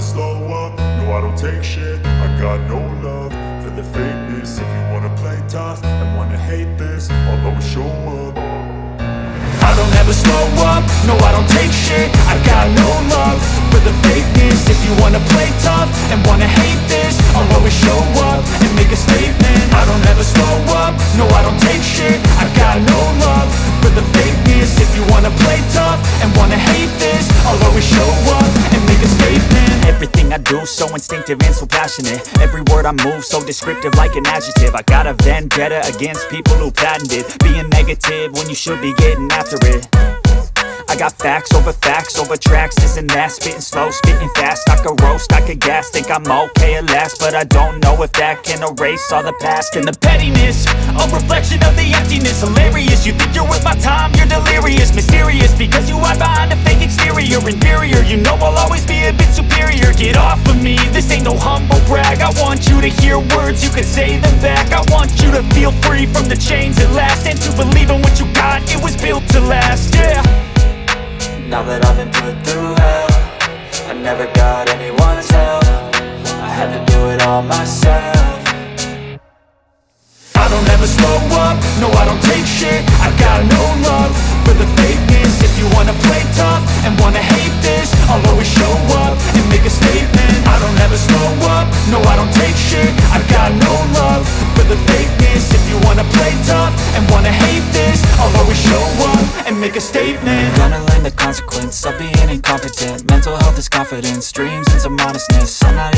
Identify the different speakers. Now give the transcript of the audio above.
Speaker 1: slow up, no I don't take shit. I got no love for the fakeness. If you wanna play tough and wanna hate this, I'll always show up. I don't ever slow up, no I don't take shit. I got no love for the fakeness. If you wanna play tough and wanna hate this, I'll always show up and make a statement. I don't ever slow up, no I don't take shit. I got no love for the fakeness. If you wanna play tough and wanna hate this, I'll always show up and make a statement.
Speaker 2: Everything I do so instinctive and so passionate. Every word I move so descriptive like an adjective. I got a vendetta against people who patented being negative when you should be getting after it. I got facts over tracks, this and that. Spitting slow, spitting fast, I could roast, I could gas. Think I'm okay at last, but I don't know if that can erase all the past. And the pettiness, a reflection of the emptiness. Hilarious, you think you're worth my time, you're delirious. Mysterious, because you hide behind a fake exterior. Inferior, you know I'll always be a bit superior. Get off of me, this ain't no humble brag. I want you to hear words, you can say them back. I want you to feel free from the chains at last, and to believe in what you got, it was built to last, yeah.
Speaker 3: Now that I've been put through hell, I never got anyone's help. I had to do it all myself.
Speaker 1: I don't ever slow up, no I don't take shit. I got no love for the fakeness. If you wanna play tough and wanna hate this, I'll always show up and make a statement. I don't ever slow up, no I don't take shit. I got no love for the fakeness. If you wanna play tough and wanna hate this, I'll always show up and make a statement.
Speaker 3: Gonna learn the consequence of being incompetent. Mental health is confidence, dreams and some honestness. I'm not